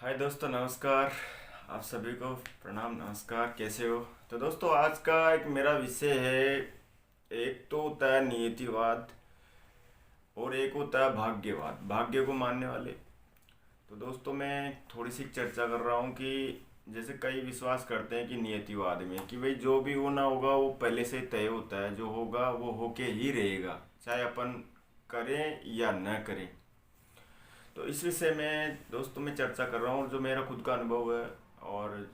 हाय दोस्तों, नमस्कार। आप सभी को प्रणाम, नमस्कार। कैसे हो? तो दोस्तों, आज का एक मेरा विषय है। एक तो होता है नियतिवाद और एक होता है भाग्यवाद, भाग्य को मानने वाले। तो दोस्तों, मैं थोड़ी सी चर्चा कर रहा हूँ कि जैसे कई विश्वास करते हैं कि नियतिवाद में कि भाई जो भी होना होगा वो पहले से तय होता है, जो होगा वो होके ही रहेगा, चाहे अपन करें या न करें। तो इस विषय में दोस्तों मैं चर्चा कर रहा हूँ, जो मेरा खुद का अनुभव है। और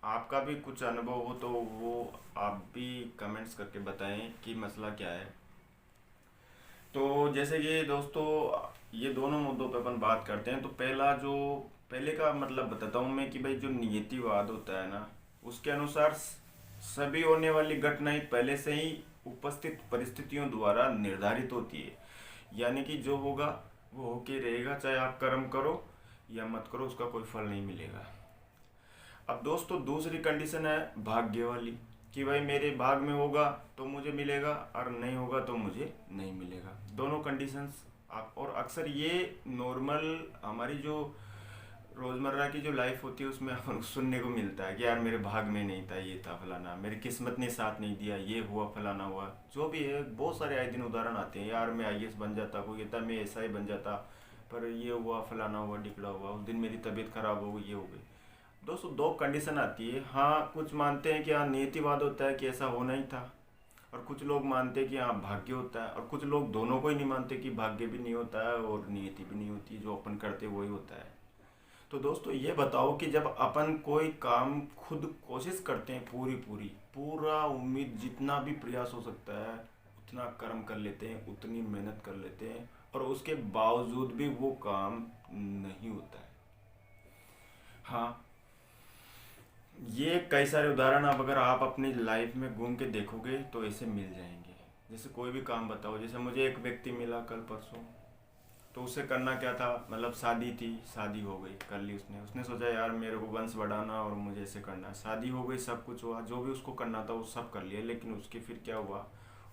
आपका भी कुछ अनुभव हो तो वो आप भी कमेंट्स करके बताएं कि मसला क्या है। तो जैसे कि दोस्तों, ये दोनों मुद्दों पे अपन बात करते हैं। तो पहले का मतलब बताता हूँ मैं कि भाई जो नियतिवाद होता है ना, उसके अनुसार सभी होने वाली घटनाएं पहले से ही उपस्थित परिस्थितियों द्वारा निर्धारित होती है। यानी कि जो होगा वो होके रहेगा, चाहे आप कर्म करो या मत करो, उसका कोई फल नहीं मिलेगा। अब दोस्तों, दूसरी कंडीशन है भाग्य वाली, कि भाई मेरे भाग में होगा तो मुझे मिलेगा और नहीं होगा तो मुझे नहीं मिलेगा। दोनों कंडीशंस आप, और अक्सर ये नॉर्मल हमारी जो रोज़मर्रा की जो लाइफ होती है उसमें अपन को सुनने को मिलता है कि यार मेरे भाग में नहीं था, ये था फलाना, मेरी किस्मत ने साथ नहीं दिया, ये हुआ फलाना हुआ। जो भी है, बहुत सारे आए दिन उदाहरण आते हैं, यार मैं आईएएस बन जाता, कोई कहता मैं ऐसा ही बन जाता, पर ये हुआ फलाना हुआ ढिकड़ा हुआ, उस दिन मेरी तबीयत खराब हो गई, ये हो गई। दोस्तों, दो कंडीशन आती है। हाँ, कुछ मानते हैं कि हाँ नियतिवाद होता है कि ऐसा होना ही था, और कुछ लोग मानते हैं कि हाँ भाग्य होता है, और कुछ लोग दोनों को ही नहीं मानते कि भाग्य भी नहीं होता है और नियति भी नहीं होती, जो अपन करते हैं वही होता है। तो दोस्तों, ये बताओ कि जब अपन कोई काम खुद कोशिश करते हैं, पूरी पूरी पूरा उम्मीद जितना भी प्रयास हो सकता है उतना कर्म कर लेते हैं, उतनी मेहनत कर लेते हैं, और उसके बावजूद भी वो काम नहीं होता है। हाँ, ये कई सारे उदाहरण आप अगर आप अपनी लाइफ में घूम के देखोगे तो ऐसे मिल जाएंगे। जैसे कोई भी काम बताओ, जैसे मुझे एक व्यक्ति मिला कल परसों। तो उसे करना क्या था, मतलब शादी थी, शादी हो गई, कर ली उसने। उसने सोचा यार मेरे को वंश बढ़ाना और मुझे ऐसे करना है। शादी हो गई, सब कुछ हुआ, जो भी उसको करना था वो सब कर लिया, लेकिन उसके फिर क्या हुआ,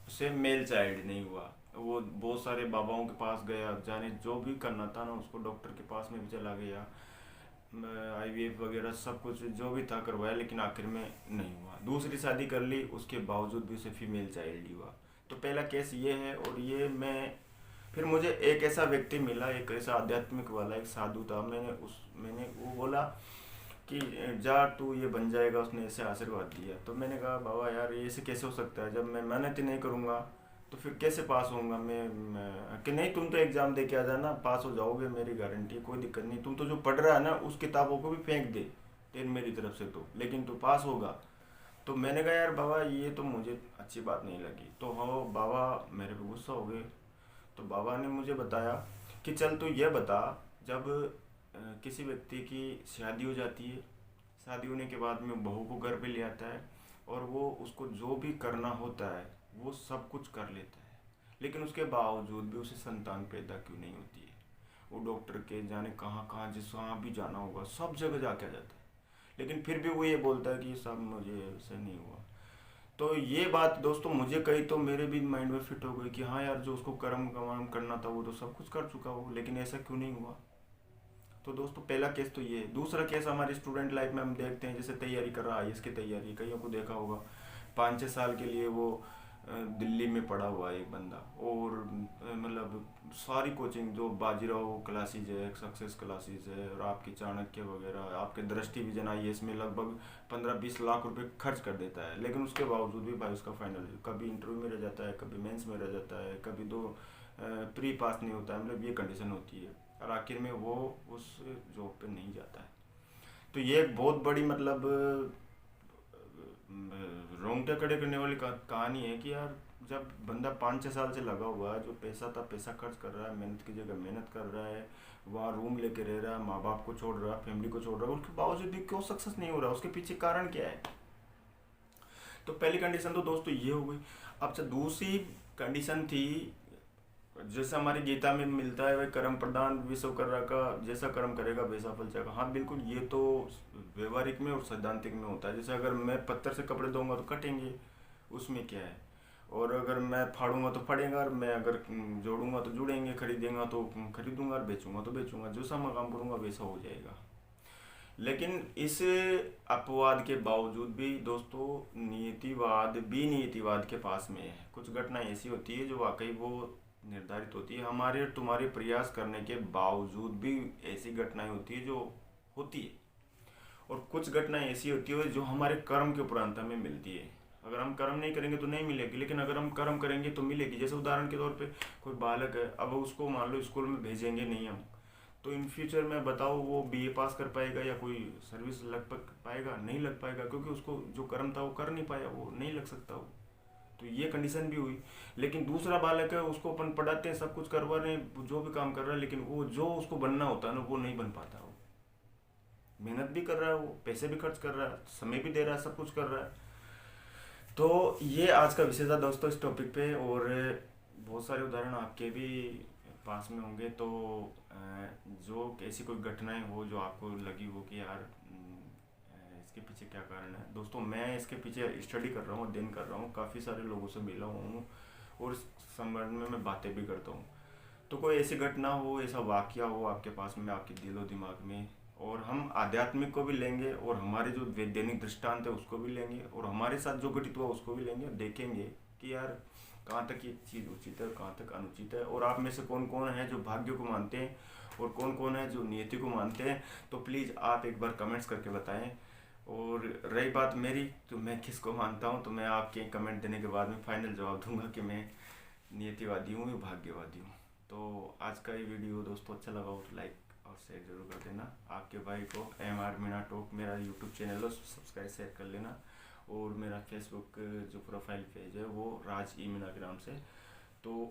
उसे मेल चाइल्ड नहीं हुआ। वो बहुत सारे बाबाओं के पास गया, जाने जो भी करना था ना उसको, डॉक्टर के पास में भी चला गया, आईवीएफ वगैरह सब कुछ जो भी था करवाया, लेकिन आखिर में नहीं हुआ। दूसरी शादी कर ली, उसके बावजूद भी उसे फीमेल चाइल्ड ही हुआ। तो पहला केस ये है। और ये मैं, फिर मुझे एक ऐसा व्यक्ति मिला, एक ऐसा आध्यात्मिक वाला एक साधु था। मैंने वो बोला कि जा तू ये बन जाएगा, उसने ऐसे आशीर्वाद दिया। तो मैंने कहा बाबा यार ये ऐसे कैसे हो सकता है, जब मैं मेहनत ही नहीं करूँगा तो फिर कैसे पास होऊंगा कि नहीं, तुम तो एग्ज़ाम दे के आ जाना, पास हो जाओगे, मेरी गारंटी है, कोई दिक्कत नहीं। तुम तो जो पढ़ रहा है ना उस किताबों को भी फेंक दे तेरी मेरी तरफ से, तो लेकिन तू पास होगा। तो मैंने कहा यार बाबा ये तो मुझे अच्छी बात नहीं लगी। तो हो बाबा मेरे पे गुस्सा हो गए। तो बाबा ने मुझे बताया कि चल तू ये बता, जब किसी व्यक्ति की शादी हो जाती है, शादी होने के बाद में बहू को घर पे ले आता है, और वो उसको जो भी करना होता है वो सब कुछ कर लेता है, लेकिन उसके बावजूद भी उसे संतान पैदा क्यों नहीं होती है। वो डॉक्टर के जाने कहाँ कहाँ, जिस वहाँ भी जाना होगा सब जगह जाके आ जाता है, लेकिन फिर भी वो ये बोलता है कि सब मुझे ऐसे नहीं हुआ। तो ये बात दोस्तों मुझे कही तो मेरे भी माइंड में फिट हो गई कि हाँ यार, जो उसको कर्म कमाम करना था वो तो सब कुछ कर चुका हो, लेकिन ऐसा क्यों नहीं हुआ। तो दोस्तों, पहला केस तो ये है। दूसरा केस हमारी स्टूडेंट लाइफ में हम देखते हैं, जैसे तैयारी कर रहा है आईएएस की तैयारी, कईयों को देखा होगा 5-6 साल के लिए वो दिल्ली में पड़ा हुआ है एक बंदा, और मतलब सारी कोचिंग जो बाजीराव क्लासेज है, सक्सेस क्लासेज है, और आपकी चाणक्य वगैरह, आपके दृष्टि विजन आईएएस में लगभग 15-20 लाख रुपए खर्च कर देता है, लेकिन उसके बावजूद भी भाई उसका फाइनल कभी इंटरव्यू में रह जाता है, कभी मेंस में रह जाता है, कभी दो प्री पास नहीं होता है, मतलब ये कंडीशन होती है, और आखिर में वो उस जॉब पे नहीं जाता है। तो ये एक बहुत बड़ी मतलब रोंगटे खड़े करने वाली कहानी है कि यार, जब बंदा 5-6 साल से लगा हुआ है, जो पैसा था पैसा खर्च कर रहा है, मेहनत की जगह मेहनत कर रहा है, वहाँ रूम लेके रह रहा है, माँ बाप को छोड़ रहा है, फैमिली को छोड़ रहा है, उसके बावजूद भी क्यों सक्सेस नहीं हो रहा, उसके पीछे कारण क्या है। तो पहली कंडीशन तो दोस्तों ये हो गई। अब से दूसरी कंडीशन थी, जैसे हमारी गीता में मिलता है, वह कर्म प्रधान विश्वकर्मा का, जैसा कर्म करेगा वैसा फल चाहेगा। हाँ बिल्कुल, ये तो व्यवहारिक में और सैद्धांतिक में होता है। जैसे अगर मैं पत्थर से कपड़े दूंगा तो कटेंगे, उसमें क्या है। और अगर मैं फाड़ूंगा तो फटेगा, और मैं अगर जोड़ूंगा तो जुड़ेंगे, खरीदेंगे तो खरीदूंगा, और बेचूंगा तो बेचूंगा, जैसा मैं काम करूंगा वैसा हो जाएगा। लेकिन इस अपवाद के बावजूद भी दोस्तों नियतिवाद भी नियतिवाद के पास में है। कुछ घटनाएं ऐसी होती है जो वाकई वो निर्धारित होती है, हमारे और तुम्हारे प्रयास करने के बावजूद भी ऐसी घटनाएं होती है जो होती है। और कुछ घटनाएं ऐसी होती है जो हमारे कर्म के उपरांत हमें मिलती है। अगर हम कर्म नहीं करेंगे तो नहीं मिलेगी, लेकिन अगर हम कर्म करेंगे तो मिलेगी। जैसे उदाहरण के तौर पे कोई बालक है, अब उसको मान लो स्कूल में भेजेंगे नहीं हम, तो इन फ्यूचर में बताओ वो बीए पास कर पाएगा या कोई सर्विस लग पाएगा? नहीं लग पाएगा, क्योंकि उसको जो कर्म था वो कर नहीं पाया, वो नहीं लग सकता वो। तो ये कंडीशन भी हुई। लेकिन दूसरा बालक है, उसको अपन पढ़ाते हैं, सब कुछ करवा रहे हैं, जो भी काम कर रहा है, लेकिन वो जो उसको बनना होता है ना वो नहीं बन पाता। वो मेहनत भी कर रहा है, वो पैसे भी खर्च कर रहा है, समय भी दे रहा है, सब कुछ कर रहा है। तो ये आज का विषय था दोस्तों इस टॉपिक पे। और बहुत सारे उदाहरण आपके भी पास में होंगे। तो जो ऐसी कोई घटनाएं हो जो आपको लगी हो कि यार इसके पीछे क्या कारण है। दोस्तों मैं इसके पीछे स्टडी कर रहा हूँ, अध्ययन कर रहा हूँ, काफ़ी सारे लोगों से मिला हुआ हूँ और इस संबंध में मैं बातें भी करता हूँ। तो कोई ऐसी घटना हो, ऐसा वाकया हो आपके पास में, आपके दिलो दिमाग में, और हम आध्यात्मिक को भी लेंगे और हमारे जो वैज्ञानिक दृष्टांत है उसको भी लेंगे और हमारे साथ जो घटित हुआ उसको भी लेंगे, देखेंगे कि यार कहाँ तक ये चीज़ उचित है और कहाँ तक अनुचित है। और आप में से कौन कौन है जो भाग्य को मानते हैं और कौन कौन है जो नियति को मानते हैं, तो प्लीज़ आप एक बार कमेंट्स करके बताएं। और रही बात मेरी, तो मैं किसको मानता हूँ, तो मैं आपके कमेंट देने के बाद में फाइनल जवाब दूंगा कि मैं नियतिवादी हूँ या भाग्यवादी हूँ। तो आज का ये वीडियो दोस्तों अच्छा लगा हो तो लाइक और शेयर जरूर कर देना। आपके भाई को MR मीणा टॉक मेरा यूट्यूब चैनल है, सब्सक्राइब शेयर कर लेना। और मेरा फेसबुक जो प्रोफाइल पेज है वो राज ई मीणा के नाम से। तो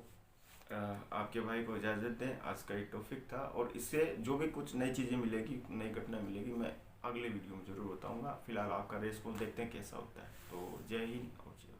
आपके भाई को इजाज़त दें। आज का एक टॉपिक था और इससे जो भी कुछ नई चीज़ें मिलेगी, नई घटना मिलेगी, मैं अगले वीडियो में ज़रूर बताऊंगा। फिलहाल आपका रेस्पॉन्स देखते हैं कैसा होता है। तो जय हिंद और जय